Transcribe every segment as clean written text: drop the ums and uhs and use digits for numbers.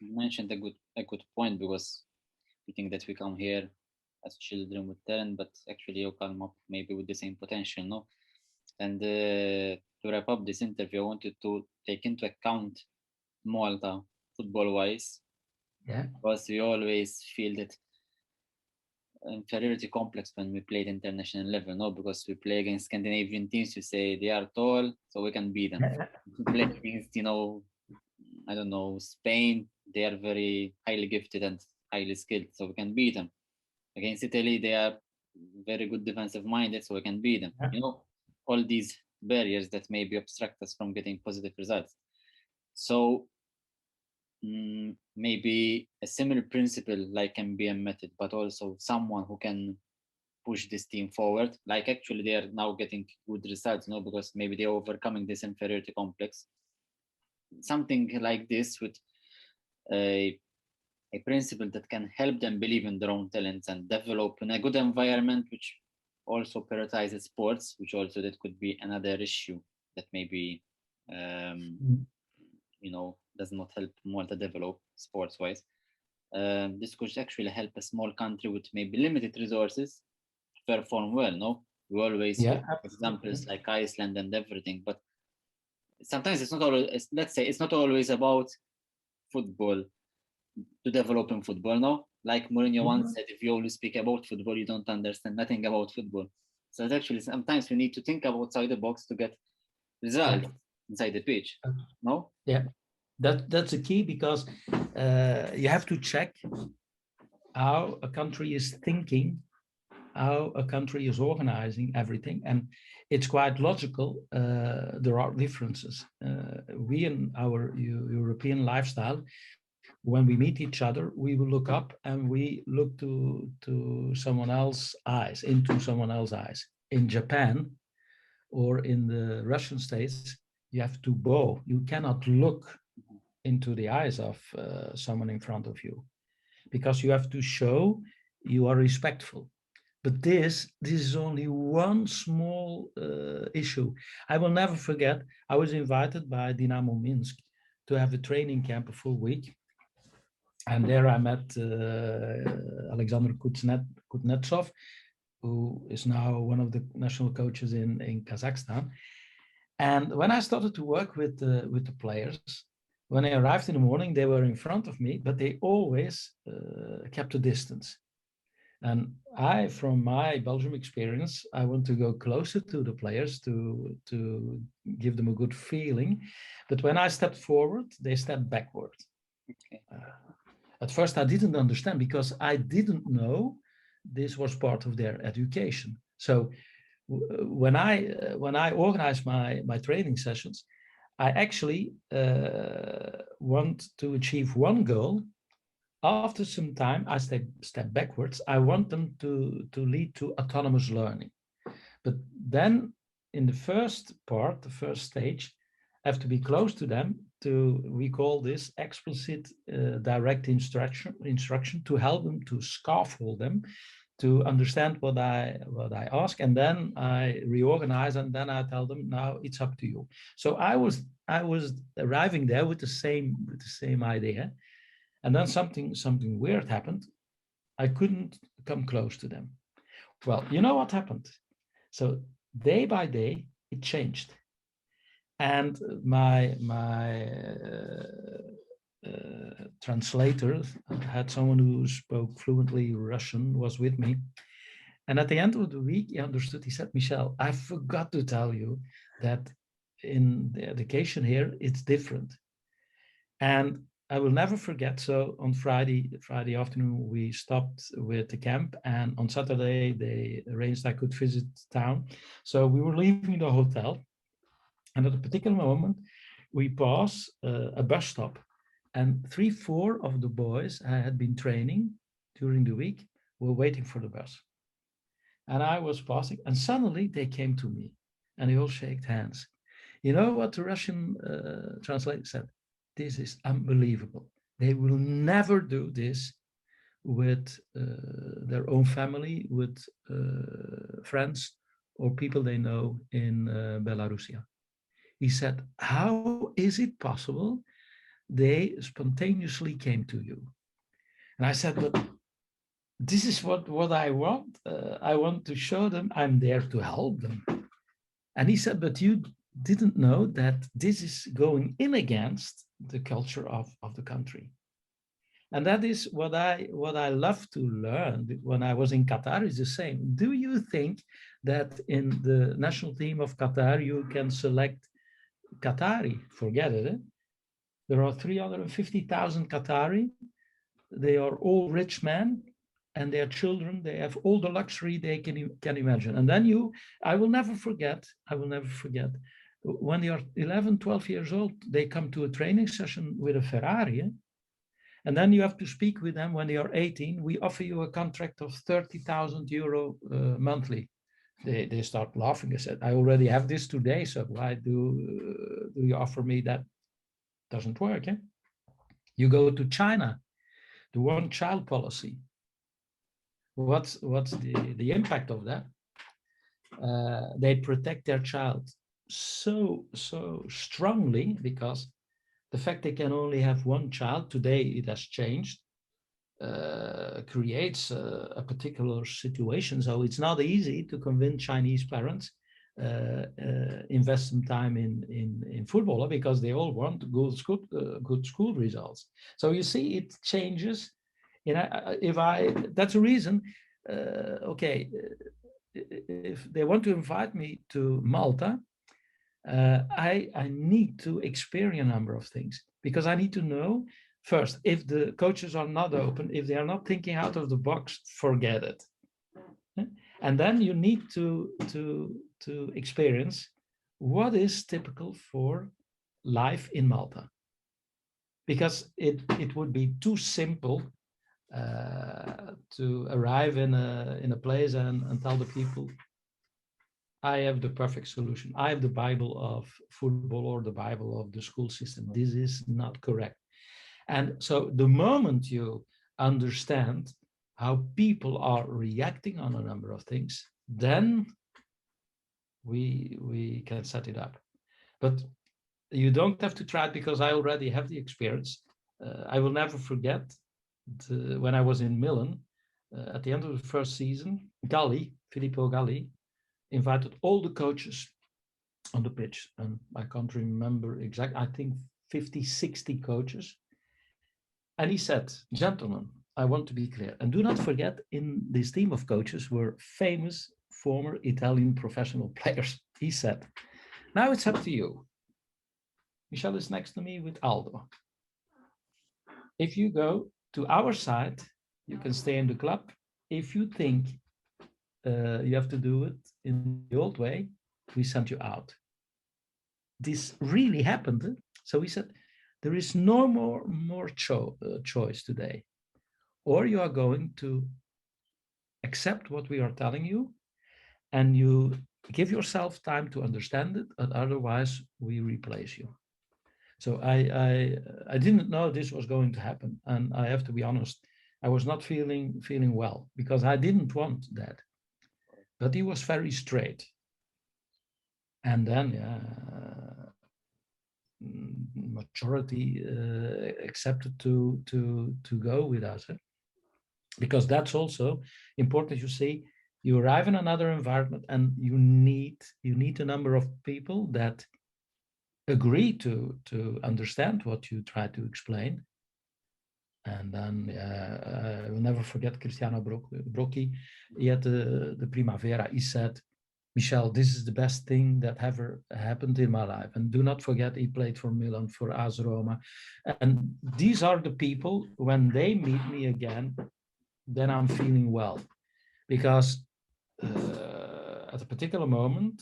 You mentioned a good point, because we think that we come here as children with talent, but actually you come up maybe with the same potential, no? And to wrap up this interview, I wanted to take into account Malta football wise, Yeah, because we always feel that inferiority complex when we play at international level, no? Because we play against Scandinavian teams, we say they are tall, so we can beat them. yeah, We play against, I don't know, Spain, they are very highly gifted and highly skilled, so we can beat them. Against Italy, they are very good defensive minded, so we can beat them. yeah, All these barriers that maybe obstruct us from getting positive results. So maybe a similar principle like MBM method, but also someone who can push this team forward. Like actually, they are now getting good results, because maybe they're overcoming this inferiority complex. Something like this with a a principle that can help them believe in their own talents and develop in a good environment, which also prioritizes sports, which also that could be another issue that maybe um, mm, does not help Malta develop sports wise. This could actually help a small country with maybe limited resources perform well. No, we always yeah, look at absolutely. examples like Iceland and everything, but sometimes it's not always. Let's say it's not always about football to develop in football. No, like Mourinho once Mhm. said, if you only speak about football, you don't understand nothing about football. So it's actually sometimes we need to think outside the box to get Yeah, results inside the pitch. No. yeah. That's a key because you have to check how a country is thinking, how a country is organizing everything, and it's quite logical. There are differences. We in our European lifestyle, when we meet each other, we will look up and we look to someone else's eyes, into someone else's eyes. In Japan or in the Russian states, you have to bow. You cannot look into the eyes of someone in front of you because you have to show you are respectful. But this is only one small issue. I will never forget. I was invited by Dynamo Minsk to have a training camp a full week, and there I met Alexander Kuznetsov, who is now one of the national coaches in Kazakhstan. And when I started to work with the players, when I arrived in the morning, they were in front of me, but they always kept a distance. And I, from my Belgium experience, I want to go closer to the players to give them a good feeling. But when I stepped forward, they stepped backward. Okay. At first, I didn't understand because I didn't know this was part of their education. So when I organize my training sessions, I actually want to achieve one goal. After some time, I step backwards. I want them to lead to autonomous learning. But then, in the first part, the first stage, I have to be close to them to, we call this explicit direct instruction to help them, to scaffold them, to understand what I ask, and then I reorganize, and then I tell them, now it's up to you. So I was arriving there with the same idea, and then something weird happened. I couldn't come close to them. Well, you know what happened? So day by day, it changed. And my translator had someone who spoke fluently Russian was with me. And at the end of the week, he understood. He said, Michel, I forgot to tell you that in the education here, it's different. And I will never forget. So on Friday afternoon, we stopped with the camp, and on Saturday they arranged I could visit town. So we were leaving the hotel, and at a particular moment, we pass a bus stop, and 3, 4 of the boys I had been training during the week were waiting for the bus, and I was passing, and suddenly they came to me, and they all shook hands. You know what the Russian translator said? This is unbelievable. They will never do this with their own family, with friends or people they know in Belarusia. He said, how is it possible they spontaneously came to you. And I said, but this is what I want. I want to show them I'm there to help them. And he said, but you didn't know that this is going in against the culture of the country. And that is what I love to learn. When I was in Qatar, is the same. Do you think that in the national team of Qatar, you can select Qatari? Forget it. Eh? There are 350,000 Qatari. They are all rich men, and their children, they have all the luxury they can imagine. And then I will never forget, when they are 11, 12 years old, they come to a training session with a Ferrari. And then you have to speak with them when they are 18. We offer you a contract of 30,000 euro monthly. They start laughing. I said, I already have this today, so why do you offer me that? Doesn't work. Eh? You go to China, the one-child policy. What's the impact of that? They protect their child so strongly, because the fact they can only have one child, today it has changed, creates a particular situation. So it's not easy to convince Chinese parents invest some time in football, because they all want good school results. So you see, it changes. That's a reason. Okay, if they want to invite me to Malta, I need to experience a number of things, because I need to know first, if the coaches are not open, if they are not thinking out of the box, forget it. And then you need to experience what is typical for life in Malta, because it would be too simple to arrive in a place and tell the people, I have the perfect solution. I have the Bible of football or the Bible of the school system. This is not correct. And so the moment you understand how people are reacting on a number of things, then we can set it up. But you don't have to try it, because I already have the experience. I will never forget when I was in Milan, at the end of the first season, Filippo Galli, invited all the coaches on the pitch. And I can't remember exactly, I think 50, 60 coaches. And he said, gentlemen, I want to be clear. And do not forget, in this team of coaches were famous former Italian professional players. He said, now it's up to you. Michel is next to me with Aldo. If you go to our side, you can stay in the club. If you think you have to do it in the old way, we send you out. This really happened. Eh? So he said, there is no more choice today. Or you are going to accept what we are telling you, and you give yourself time to understand it, and otherwise we replace you. So I didn't know this was going to happen, and I have to be honest, I was not feeling well, because I didn't want that. But he was very straight. And then majority accepted to go with us, because that's also important. You see, you arrive in another environment, and you need a number of people that agree to understand what you try to explain. And then I will never forget Cristiano Brocchi. He had the Primavera. He said, Michel, this is the best thing that ever happened in my life. And do not forget, he played for Milan, for AS Roma. And these are the people, when they meet me again, then I'm feeling well. Because at a particular moment,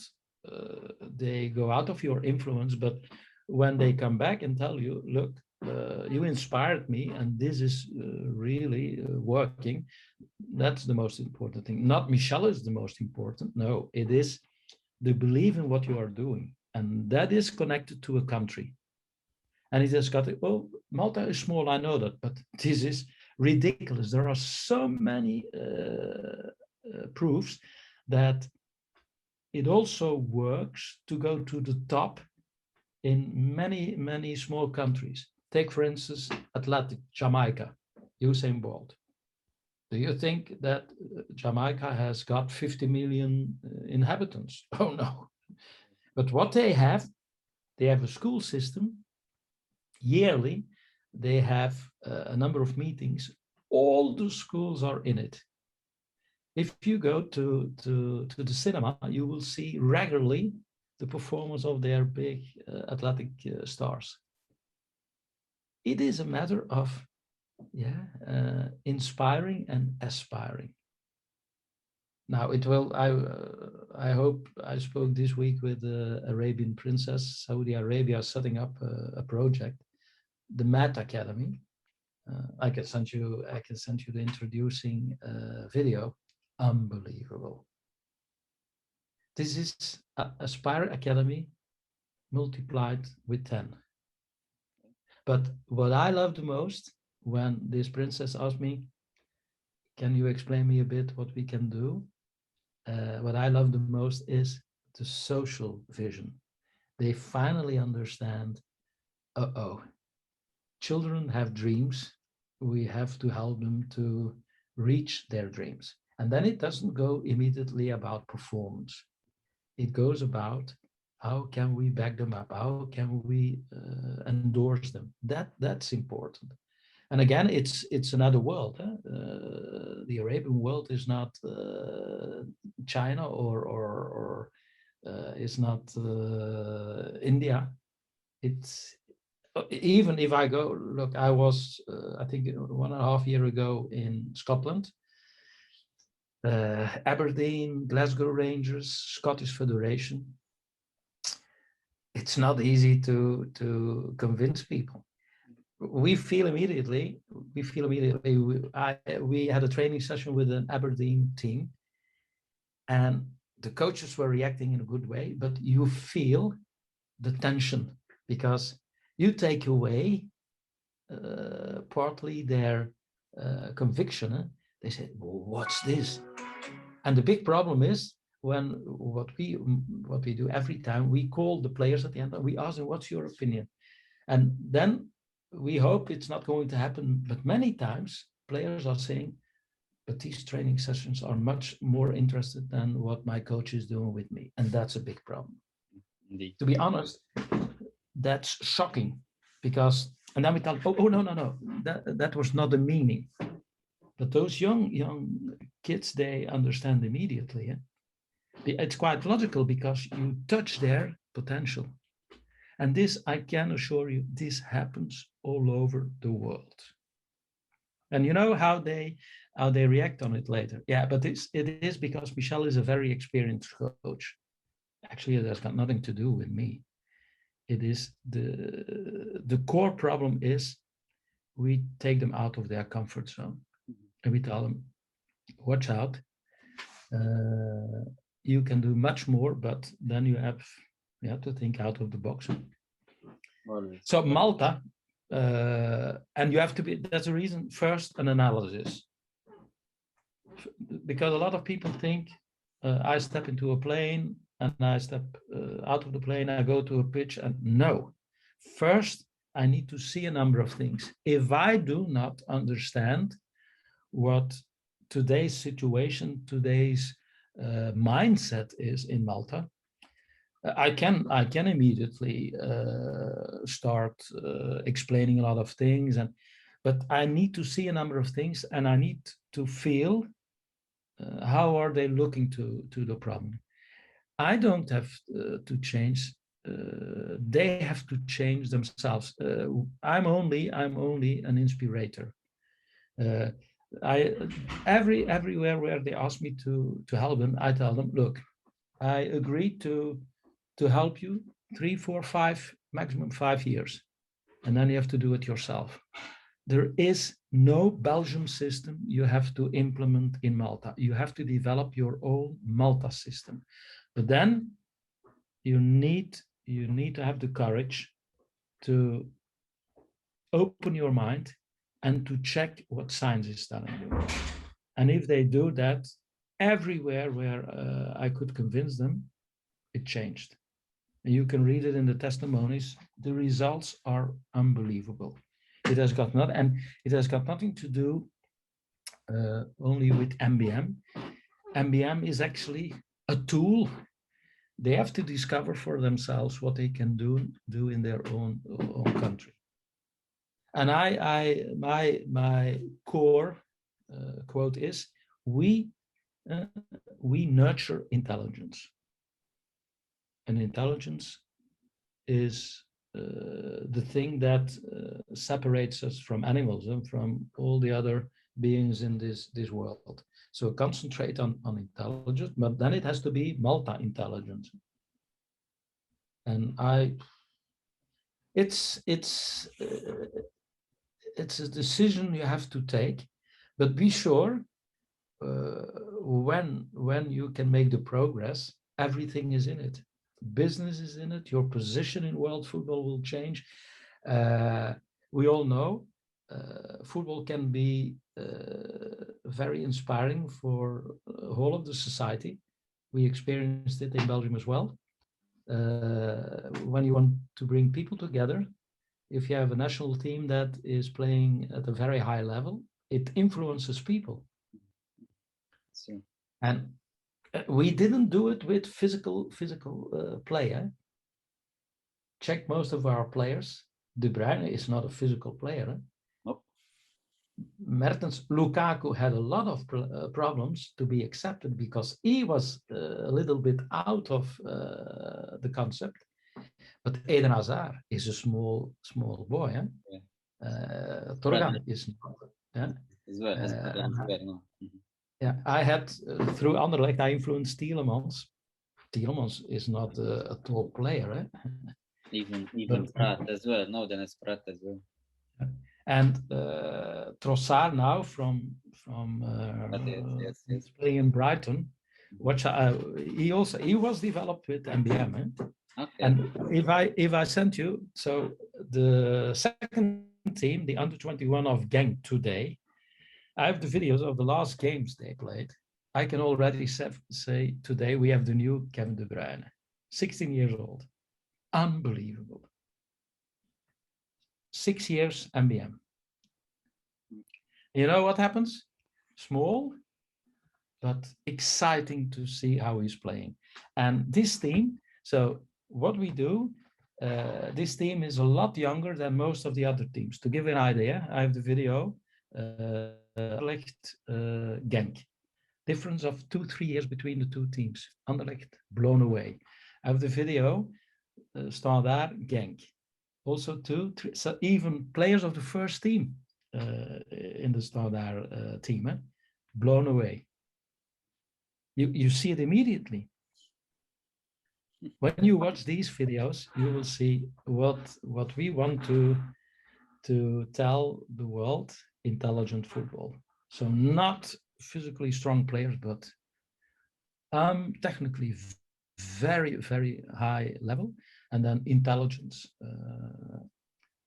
they go out of your influence. But when they come back and tell you, look, you inspired me, and this is really working, that's the most important thing. Not Michel is the most important. No, it is the belief in what you are doing. And that is connected to a country. And it has got, well, Malta is small, I know that, but this is ridiculous. There are so many proofs that it also works to go to the top in many, many small countries. Take, for instance, Atlantic Jamaica, Usain Bolt. Do you think that Jamaica has got 50 million inhabitants? Oh no. But what they have a school system. Yearly, they have a number of meetings. All the schools are in it. If you go to the cinema, you will see regularly the performance of their big athletic stars. It is a matter of inspiring and aspiring. Now it will. I hope I spoke this week with the Arabian princess. Saudi Arabia is setting up a project, the Math Academy. I can send you the introducing video. Unbelievable. This is Aspire Academy multiplied with 10. But what I love the most, when this princess asked me, can you explain me a bit what we can do? What I love the most is the social vision. They finally understand, children have dreams. We have to help them to reach their dreams. And then it doesn't go immediately about performance. It goes about how can we back them up? How can we endorse them? That's important. And again, it's another world. The Arabian world is not China or it's not India. It's even if I go, look, I was, I think 1.5 years ago in Scotland, Aberdeen, Glasgow Rangers, Scottish Federation. It's not easy to convince people. We feel immediately, we had a training session with an Aberdeen team, and the coaches were reacting in a good way, but you feel the tension because you take away partly their conviction. They say, well, what's this? And the big problem is when what we do every time, we call the players at the end and we ask them, what's your opinion? And then we hope it's not going to happen, but many times players are saying, but these training sessions are much more interested than what my coach is doing with me. And that's a big problem. Indeed. To be honest, that's shocking because, and then we tell, no, that was not the meaning. But those young kids, they understand immediately. Yeah? It's quite logical because you touch their potential. And this, I can assure you, this happens all over the world. And you know how they react on it later. Yeah, but it is because Michel is a very experienced coach. Actually, it has got nothing to do with me. It is the core problem is we take them out of their comfort zone. And we tell them, watch out. You can do much more, but then you have to think out of the box. So Malta, and you have to be, that's the reason, first an analysis. Because a lot of people think I step into a plane and I step out of the plane, I go to a pitch, and no. First, I need to see a number of things. If I do not understand what today's situation, today's mindset is in Malta, I can immediately start explaining a lot of things, but I need to see a number of things, and I need to feel how are they looking to the problem. I don't have to change. They have to change themselves. I'm only an inspirator. Everywhere where they ask me to help them, I tell them, look, I agree to help you 3, 4, 5, maximum 5 years, and then you have to do it yourself. There is no Belgium system you have to implement in Malta. You have to develop your own Malta system, but then you need to have the courage to open your mind and to check what science is telling you. And if they do that, everywhere where I could convince them, it changed. You can read it in the testimonies. The results are unbelievable. It has got not, and it has got nothing to do only with MBM. MBM is actually a tool. They have to discover for themselves what they can do in their own country. And my core quote is, we we nurture intelligence, and intelligence is the thing that separates us from animals and from all the other beings in this world. So concentrate on intelligence, but then it has to be multi-intelligent. And it's a decision you have to take, but be sure when you can make the progress, everything is in it. Business is in it. Your position in world football will change. We all know football can be very inspiring for the whole of the society. We experienced it in Belgium as well. When you want to bring people together, if you have a national team that is playing at a very high level, it influences people. So, And we didn't do it with physical play. Check most of our players. De Bruyne is not a physical player. nope. Mertens, Lukaku had a lot of problems to be accepted because he was a little bit out of the concept. But Eden Hazard is a small boy. Yeah. Torgan is not. As well as well. No. Yeah, I had through Anderlecht, I influenced Tielemans. Tielemans is not a top player. Even Pratt as well. No, then it's Pratt as well. And Trossard now from yes. playing in Brighton. He was developed with MBM. Okay. And if I sent you, so the second team, the under-21 of Genk today, I have the videos of the last games they played. I can already say today we have the new Kevin De Bruyne, 16 years old. Unbelievable. 6 years MBM. You know what happens? Small, but exciting to see how he's playing. And this team, so what we do, this team is a lot younger than most of the other teams. To give an idea, I have the video, Anderlecht, Genk. Difference of 2-3 years between the two teams. Anderlecht, blown away. I have the video, Standard, Genk. Also 2-3, so even players of the first team in the Standard team, blown away. You see it immediately. When you watch these videos, you will see what we want to tell the world: intelligent football. So not physically strong players, but technically very, very high level, and then intelligence.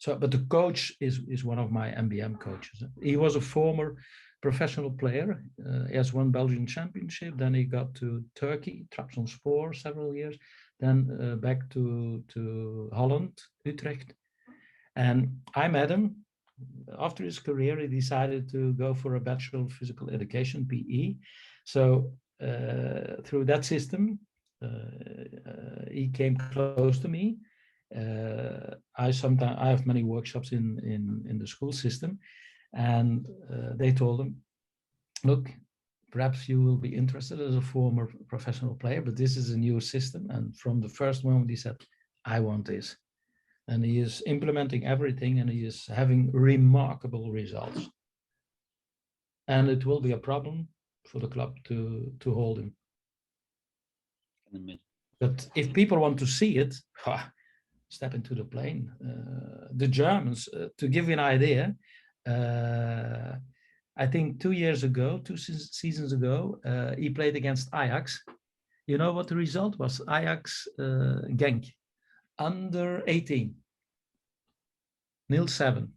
But the coach is one of my MBM coaches. He was a former professional player. He has won Belgian championship. Then he got to Turkey, Trabzonspor, several years. Then back to Holland, Utrecht. And I met him. After his career, he decided to go for a Bachelor of Physical Education, PE. So through that system, he came close to me. I have many workshops in the school system, and they told him, look, perhaps you will be interested as a former professional player, but this is a new system. And from the first moment he said, I want this. And he is implementing everything, and he is having remarkable results. And it will be a problem for the club to hold him. But if people want to see it, step into the plane. The Germans, to give you an idea, I think 2 seasons ago, he played against Ajax. You know what the result was? Ajax Genk, under 18, 0-7.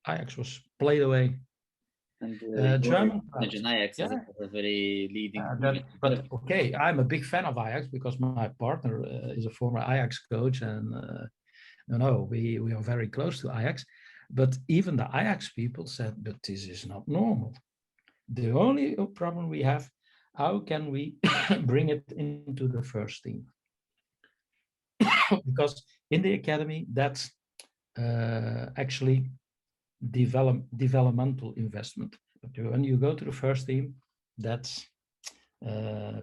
Ajax was played away. And your German imagine clubs. Ajax Yeah, as a very leading team. but okay, I'm a big fan of Ajax because my partner is a former Ajax coach, and we are very close to Ajax. But even the Ajax people said, "But this is not normal. The only problem we have, how can we bring it into the first team? Because in the academy, that's actually developmental investment. But when you go to the first team, that's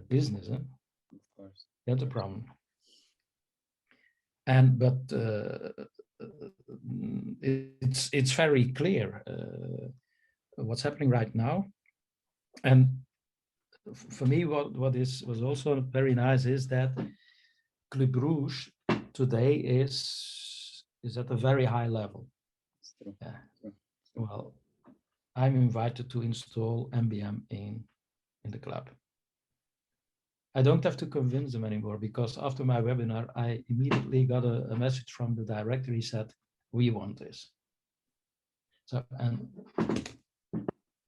business. Huh? Of course. That's a problem. And but it's very clear what's happening right now. And for me, what was also very nice is that Club Brugge today is at a very high level. It's true. Yeah. True. Well, I'm invited to install MBM in the club. I don't have to convince them anymore because after my webinar, I immediately got a message from the director. He said, "We want this." So, and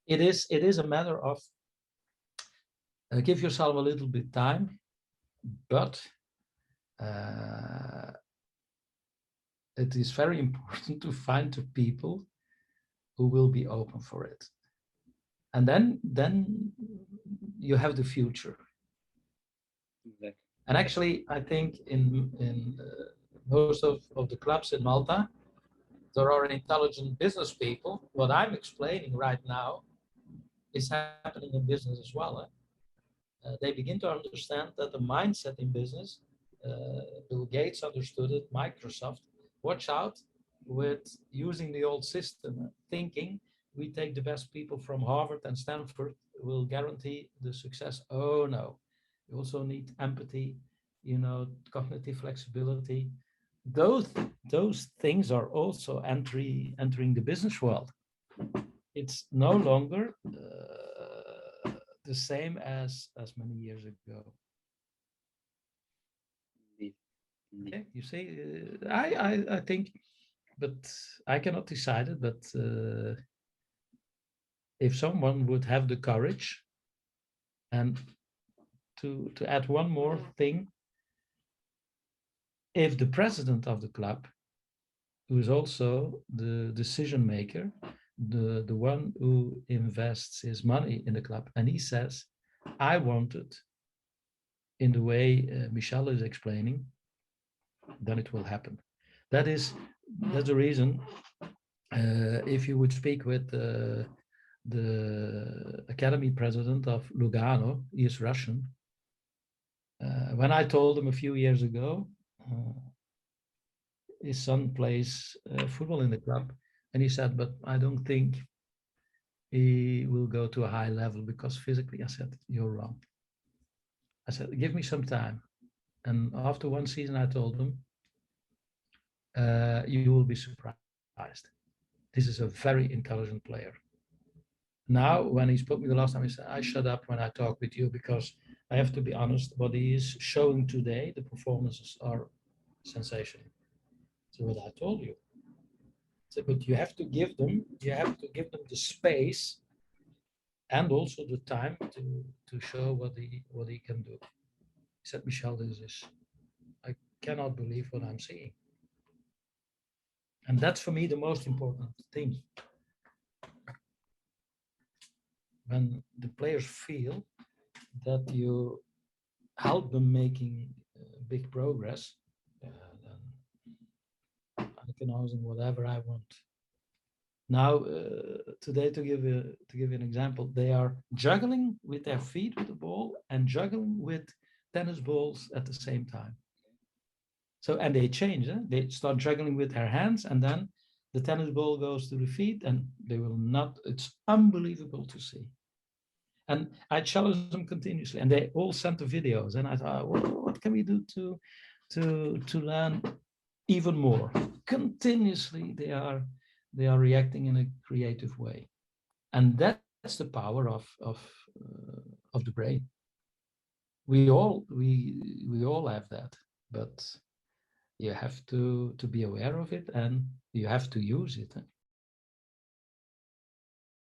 it is a matter of give yourself a little bit time, but it is very important to find the people who will be open for it, and then you have the future. Exactly. And actually, I think in most of the clubs in Malta, there are intelligent business people. What I'm explaining right now is happening in business as well. They begin to understand that the mindset in business, Bill Gates understood it, Microsoft, watch out with using the old system, thinking we take the best people from Harvard and Stanford will guarantee the success. Oh no, you also need empathy, cognitive flexibility. Those those things are also entering the business world. It's no longer the same as many years ago. Indeed. Indeed. Okay, you see, I think, but I cannot decide it. But if someone would have the courage, and to add one more thing, if the president of the club, who is also the decision maker, the one who invests his money in the club, and he says, "I want it in the way Michel is explaining," then it will happen. That's the reason. If you would speak with the academy president of Lugano, he is Russian. When I told him a few years ago, his son plays football in the club, and he said, "But I don't think he will go to a high level because physically." I said, "You're wrong." I said, "Give me some time." And after one season, I told him, "You will be surprised. This is a very intelligent player." Now, when he spoke to me the last time, he said, "I shut up when I talk with you because I have to be honest. What he is showing today, the performances are sensational." So what I told you. So, but you have to give them the space and also the time to show what he can do. He said, "Michel, I cannot believe what I'm seeing." And that's for me the most important thing. When the players feel that you help them making big progress, then I can ask them whatever I want. Now, today, to give you an example, they are juggling with their feet with the ball and juggling with tennis balls at the same time. So, and they change. They start juggling with their hands, and then the tennis ball goes to the feet, and they will not. It's unbelievable to see. And I challenge them continuously, and they all sent the videos. And I thought, what can we do to learn even more? Continuously, they are reacting in a creative way, and that's the power of the brain. We all have that, but you have to be aware of it, and you have to use it.